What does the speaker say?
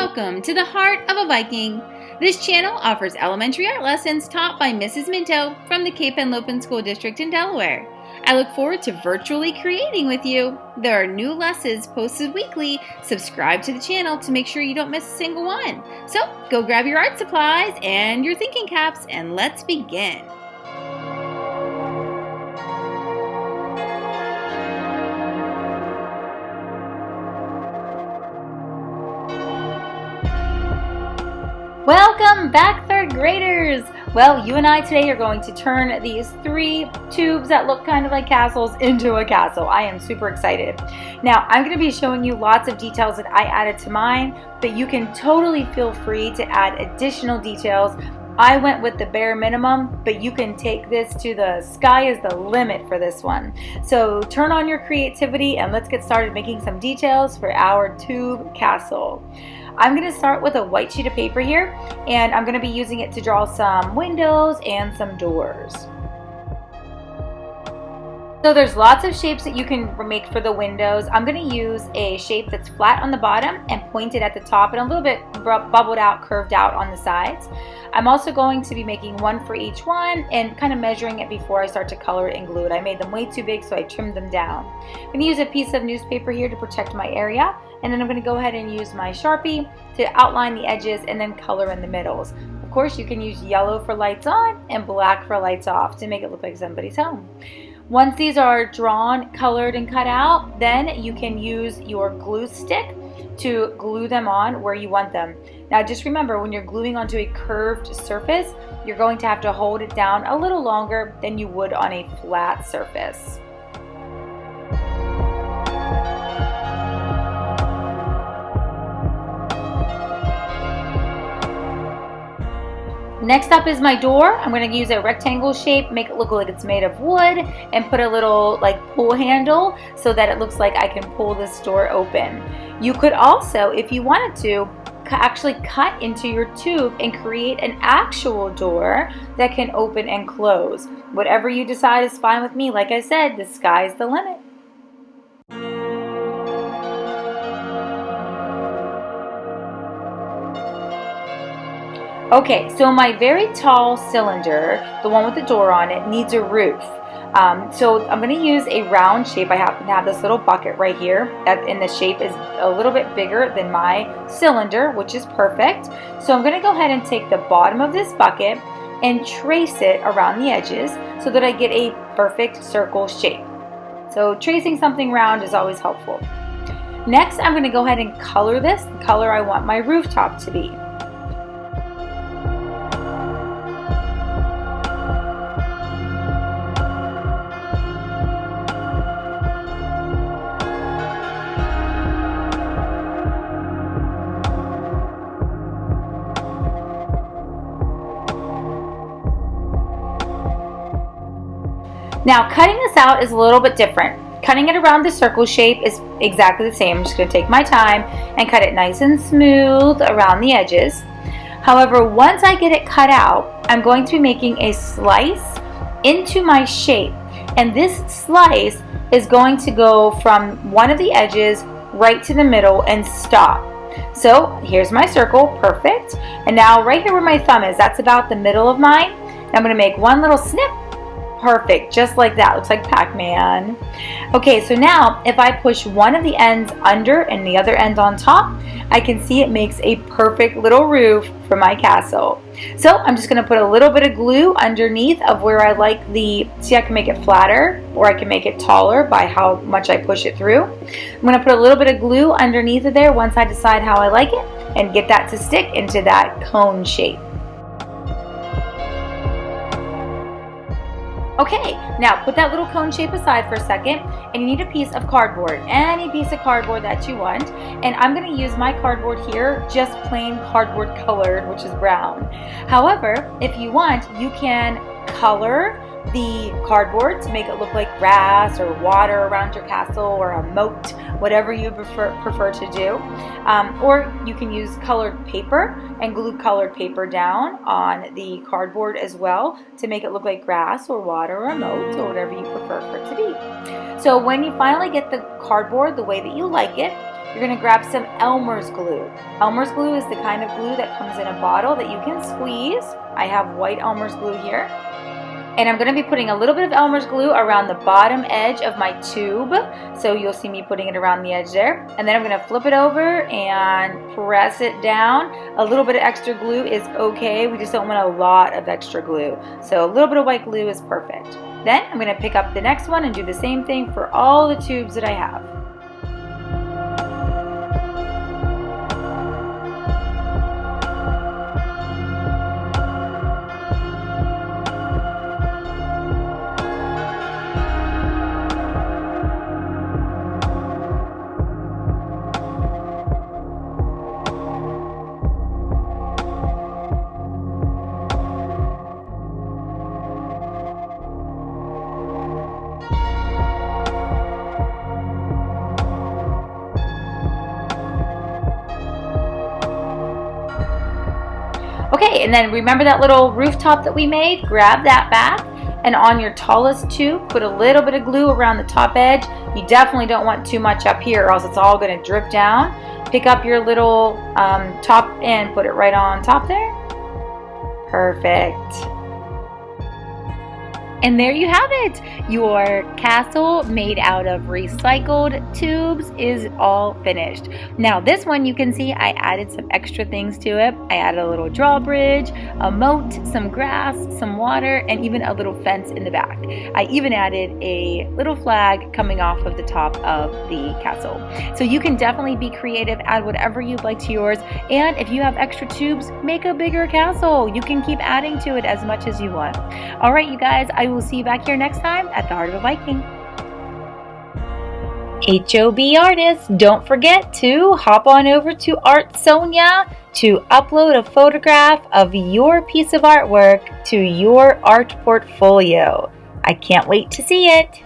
Welcome to the Heart of a Viking. This channel offers elementary art lessons taught by Mrs. Minto from the Cape Henlopen School District in Delaware. I look forward to virtually creating with you. There are new lessons posted weekly. Subscribe to the channel to make sure you don't miss a single one. So go grab your art supplies and your thinking caps and let's begin. Welcome back, third graders! Well, you and I today are going to turn these 3 tubes that look kind of like castles into a castle. I am super excited. Now, I'm going to be showing you lots of details that I added to mine, but you can totally feel free to add additional details. I went with the bare minimum, but you can take this to the sky is the limit for this one. So turn on your creativity and let's get started making some details for our tube castle. I'm going to start with a white sheet of paper here, and I'm going to be using it to draw some windows and some doors. So there's lots of shapes that you can make for the windows. I'm going to use a shape that's flat on the bottom and pointed at the top and a little bit bubbled out, curved out on the sides. I'm also going to be making one for each one and kind of measuring it before I start to color it and glue it. I made them way too big, so I trimmed them down. I'm going to use a piece of newspaper here to protect my area, and then I'm going to go ahead and use my Sharpie to outline the edges and then color in the middles. Of course, you can use yellow for lights on and black for lights off to make it look like somebody's home. Once these are drawn, colored, and cut out, then you can use your glue stick to glue them on where you want them. Now just remember, when you're gluing onto a curved surface, you're going to have to hold it down a little longer than you would on a flat surface. Next up is my door. I'm going to use a rectangle shape, make it look like it's made of wood, and put a little pull handle so that it looks like I can pull this door open. You could also, if you wanted to, actually cut into your tube and create an actual door that can open and close. Whatever you decide is fine with me. Like I said, the sky's the limit. Okay, so my very tall cylinder, the one with the door on it, needs a roof. So I'm going to use a round shape. I happen to have this little bucket right here, and the shape is a little bit bigger than my cylinder, which is perfect. So I'm going to go ahead and take the bottom of this bucket and trace it around the edges so that I get a perfect circle shape. So tracing something round is always helpful. Next, I'm going to go ahead and color this the color I want my rooftop to be. Now, cutting this out is a little bit different. Cutting it around the circle shape is exactly the same. I'm just going to take my time and cut it nice and smooth around the edges. However, once I get it cut out, I'm going to be making a slice into my shape. And this slice is going to go from one of the edges right to the middle and stop. So here's my circle, perfect. And now right here where my thumb is, that's about the middle of mine. I'm going to make one little snip. Perfect, just like that. Looks like Pac-Man. Okay, so now if I push one of the ends under and the other end on top, I can see it makes a perfect little roof for my castle. So I'm just going to put a little bit of glue underneath of where I like see I can make it flatter or I can make it taller by how much I push it through. I'm going to put a little bit of glue underneath of there once I decide how I like it and get that to stick into that cone shape. Okay, now put that little cone shape aside for a second, and you need a piece of cardboard, any piece of cardboard that you want. And I'm going to use my cardboard here, just plain cardboard colored, which is brown. However, if you want, you can color the cardboard to make it look like grass or water around your castle or a moat, whatever you prefer to do. Or you can use colored paper and glue colored paper down on the cardboard as well to make it look like grass or water or a moat or whatever you prefer for it to be. So when you finally get the cardboard the way that you like it, you're going to grab some Elmer's glue. Elmer's glue is the kind of glue that comes in a bottle that you can squeeze. I have white Elmer's glue here. And I'm going to be putting a little bit of Elmer's glue around the bottom edge of my tube. So you'll see me putting it around the edge there. And then I'm going to flip it over and press it down. A little bit of extra glue is okay. We just don't want a lot of extra glue. So a little bit of white glue is perfect. Then I'm going to pick up the next one and do the same thing for all the tubes that I have. Okay, and then remember that little rooftop that we made? Grab that back, and on your tallest tube, put a little bit of glue around the top edge. You definitely don't want too much up here or else it's all going to drip down. Pick up your little top and put it right on top there. Perfect. And there you have it. Your castle made out of recycled tubes is all finished. Now this one you can see I added some extra things to it. I added a little drawbridge, a moat, some grass, some water, and even a little fence in the back. I even added a little flag coming off of the top of the castle. So you can definitely be creative, add whatever you'd like to yours. And if you have extra tubes, make a bigger castle. You can keep adding to it as much as you want. All right, you guys, I will see you back here next time at the Heart of a Viking. HOB artists, don't forget to hop on over to Artsonia to upload a photograph of your piece of artwork to your art portfolio. I can't wait to see it.